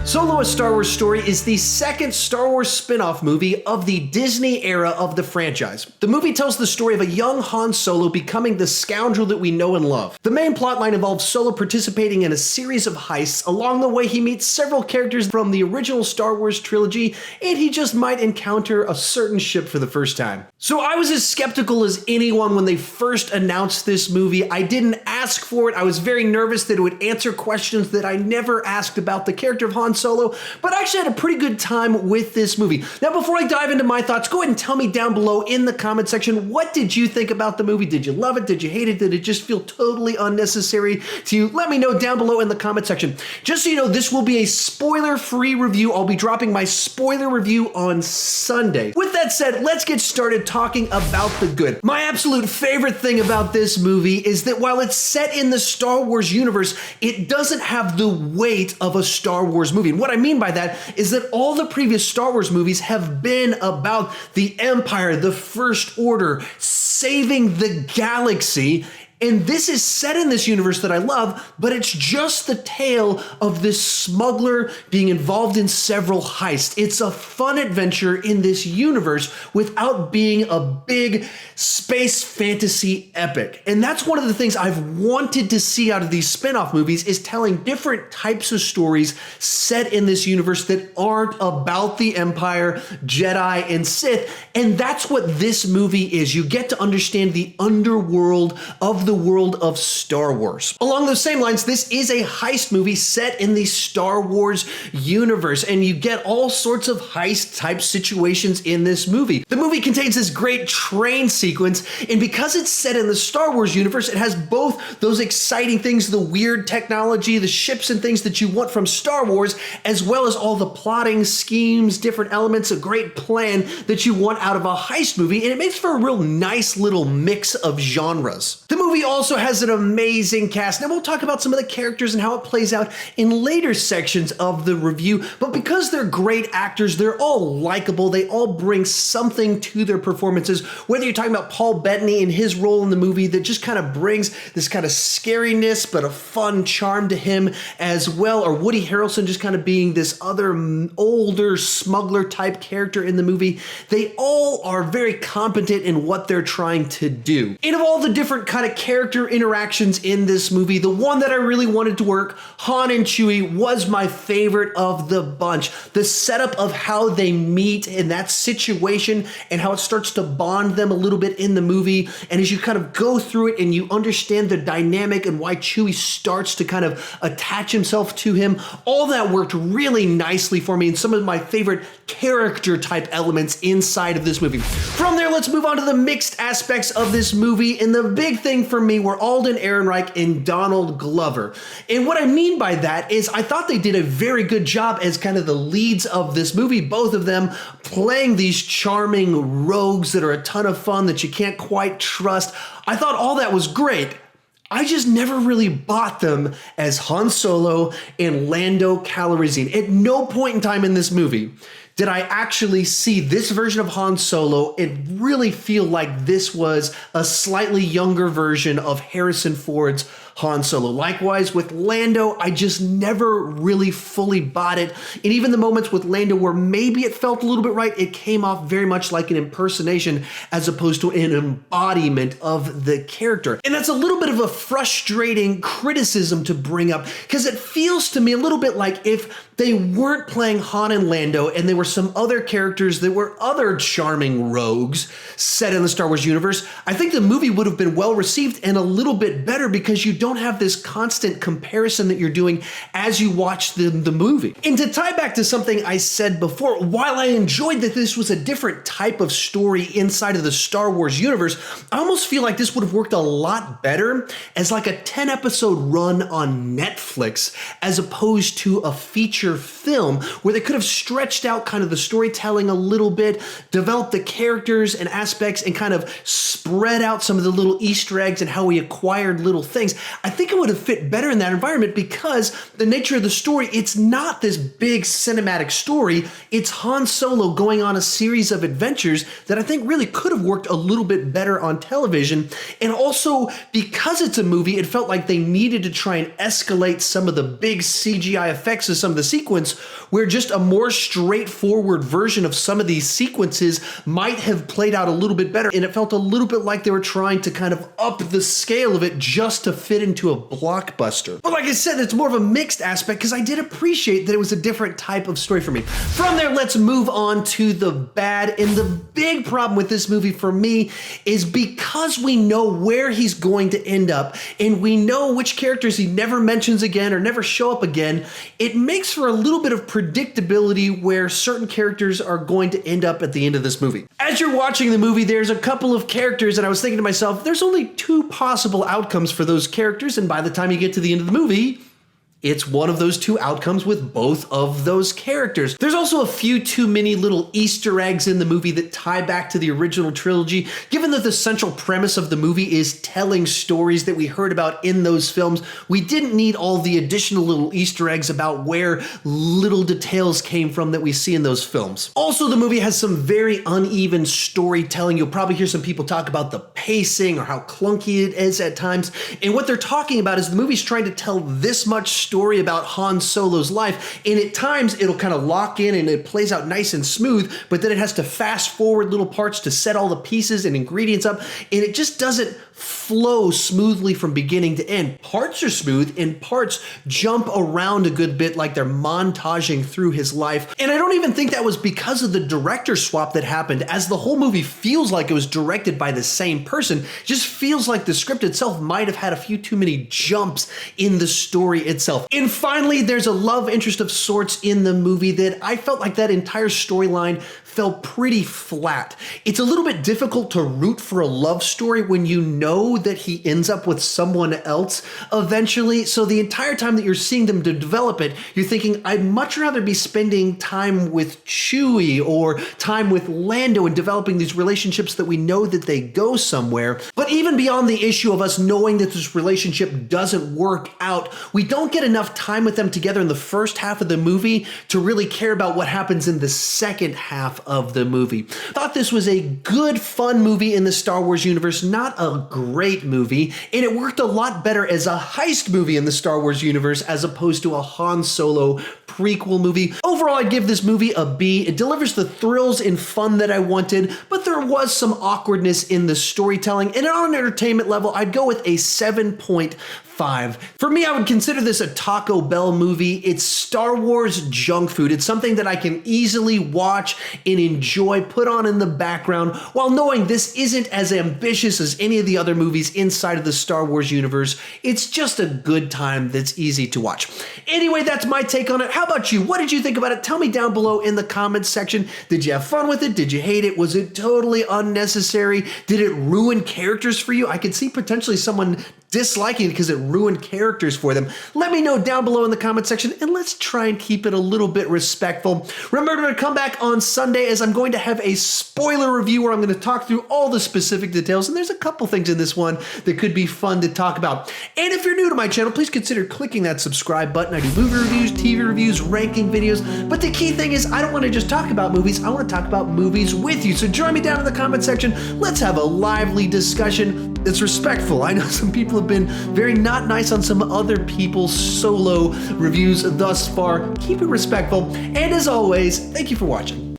Solo: A Star Wars Story is the second Star Wars spin-off movie of the Disney era of the franchise. The movie tells the story of a young Han Solo becoming the scoundrel that we know and love. The main plotline involves Solo participating in a series of heists. Along the way, he meets several characters from the original Star Wars trilogy, and he just might encounter a certain ship for the first time. So I was as skeptical as anyone when they first announced this movie. I didn't ask for it. I was very nervous that it would answer questions that I never asked about the character of Han Solo, but I actually had a pretty good time with this movie. Now, before I dive into my thoughts, go ahead and tell me down below in the comment section, what did you think about the movie? Did you love it? Did you hate it? Did it just feel totally unnecessary to you? Let me know down below in the comment section. Just so you know, this will be a spoiler-free review. I'll be dropping my spoiler review on Sunday. With that said, let's get started talking about the good. My absolute favorite thing about this movie is that while it's set in the Star Wars universe, it doesn't have the weight of a Star Wars movie. And what I mean by that is that all the previous Star Wars movies have been about the Empire, the First Order, saving the galaxy. And this is set in this universe that I love, but it's just the tale of this smuggler being involved in several heists. It's a fun adventure in this universe without being a big space fantasy epic. And that's one of the things I've wanted to see out of these spin-off movies, is telling different types of stories set in this universe that aren't about the Empire, Jedi, and Sith. And that's what this movie is. You get to understand the underworld of the world of Star Wars. Along those same lines, this is a heist movie set in the Star Wars universe, and you get all sorts of heist type situations in this movie. The movie contains this great train sequence, and because it's set in the Star Wars universe, it has both those exciting things, the weird technology, the ships and things that you want from Star Wars, as well as all the plotting schemes, different elements, a great plan that you want out of a heist movie, and it makes for a real nice little mix of genres. The movie also has an amazing cast. Now we'll talk about some of the characters and how it plays out in later sections of the review, but because they're great actors, they're all likable, they all bring something to their performances, whether you're talking about Paul Bettany and his role in the movie that just kind of brings this kind of scariness but a fun charm to him as well, or Woody Harrelson just kind of being this other older smuggler type character in the movie. They all are very competent in what they're trying to do. And of all the different kind of character interactions in this movie, the one that I really wanted to work, Han and Chewie, was my favorite of the bunch. The setup of how they meet in that situation and how it starts to bond them a little bit in the movie, and as you kind of go through it and you understand the dynamic and why Chewie starts to kind of attach himself to him, all that worked really nicely for me and some of my favorite character type elements inside of this movie. From there, let's move on to the mixed aspects of this movie, and the big thing for me were Alden Ehrenreich and Donald Glover. And what I mean by that is I thought they did a very good job as kind of the leads of this movie, both of them playing these charming rogues that are a ton of fun that you can't quite trust. I thought all that was great. I just never really bought them as Han Solo and Lando Calrissian. At no point in time in this movie did I actually see this version of Han Solo and really feel like this was a slightly younger version of Harrison Ford's Han Solo. Likewise with Lando, I just never really fully bought it. And even the moments with Lando where maybe it felt a little bit right, it came off very much like an impersonation as opposed to an embodiment of the character. And that's a little bit of a frustrating criticism to bring up, because it feels to me a little bit like if they weren't playing Han and Lando and they were some other characters that were other charming rogues set in the Star Wars universe, I think the movie would have been well received and a little bit better, because you don't have this constant comparison that you're doing as you watch the movie. And to tie back to something I said before, while I enjoyed that this was a different type of story inside of the Star Wars universe, I almost feel like this would have worked a lot better as like a 10-episode run on Netflix as opposed to a feature film where they could have stretched out kind of the storytelling a little bit, developed the characters and aspects, and kind of spread out some of the little Easter eggs and how we acquired little things. I think it would have fit better in that environment because the nature of the story, it's not this big cinematic story. It's Han Solo going on a series of adventures that I think really could have worked a little bit better on television. And also, because it's a movie, it felt like they needed to try and escalate some of the big CGI effects of some of the sequence, where just a more straightforward version of some of these sequences might have played out a little bit better. And it felt a little bit like they were trying to kind of up the scale of it just to fit into a blockbuster. But like I said, it's more of a mixed aspect because I did appreciate that it was a different type of story for me. From there, let's move on to the bad. And the big problem with this movie for me is because we know where he's going to end up and we know which characters he never mentions again or never show up again, it makes for a little bit of predictability where certain characters are going to end up at the end of this movie. As you're watching the movie, there's a couple of characters and I was thinking to myself, there's only two possible outcomes for those characters, and by the time you get to the end of the movie, it's one of those two outcomes with both of those characters. There's also a few too many little Easter eggs in the movie that tie back to the original trilogy. Given that the central premise of the movie is telling stories that we heard about in those films, we didn't need all the additional little Easter eggs about where little details came from that we see in those films. Also, the movie has some very uneven storytelling. You'll probably hear some people talk about the pacing or how clunky it is at times. And what they're talking about is the movie's trying to tell this much story about Han Solo's life, and at times it'll kind of lock in and it plays out nice and smooth, but then it has to fast forward little parts to set all the pieces and ingredients up, and it just doesn't flow smoothly from beginning to end. Parts are smooth and parts jump around a good bit like they're montaging through his life. And I don't even think that was because of the director swap that happened, as the whole movie feels like it was directed by the same person. It just feels like the script itself might have had a few too many jumps in the story itself. And finally, there's a love interest of sorts in the movie that I felt like that entire storyline fell pretty flat. It's a little bit difficult to root for a love story when you know that he ends up with someone else eventually. So the entire time that you're seeing them to develop it, you're thinking, I'd much rather be spending time with Chewie or time with Lando and developing these relationships that we know that they go somewhere. But even beyond the issue of us knowing that this relationship doesn't work out, we don't get enough time with them together in the first half of the movie to really care about what happens in the second half of the movie. Thought this was a good, fun movie in the Star Wars universe, not a great movie, and it worked a lot better as a heist movie in the Star Wars universe as opposed to a Han Solo prequel movie. Overall, I'd give this movie a B. It delivers the thrills and fun that I wanted, but there was some awkwardness in the storytelling, and on an entertainment level, I'd go with a 7.5. For me, I would consider this a Taco Bell movie. It's Star Wars junk food. It's something that I can easily watch and enjoy, put on in the background, while knowing this isn't as ambitious as any of the other movies inside of the Star Wars universe. It's just a good time that's easy to watch. Anyway, that's my take on it. How about you? What did you think about it? Tell me down below in the comments section. Did you have fun with it? Did you hate it? Was it totally unnecessary? Did it ruin characters for you? I could see potentially someone disliking it because it ruined characters for them. Let me know down below in the comment section, and let's try and keep it a little bit respectful. Remember to come back on Sunday, as I'm going to have a spoiler review where I'm going to talk through all the specific details, and there's a couple things in this one that could be fun to talk about. And if you're new to my channel, please consider clicking that subscribe button. I do movie reviews, TV reviews, ranking videos, but the key thing is I don't want to just talk about movies, I want to talk about movies with you. So join me down in the comment section. Let's have a lively discussion that's respectful. I know some people have been very not nice on some other people's solo reviews thus far. Keep it respectful. And as always, thank you for watching.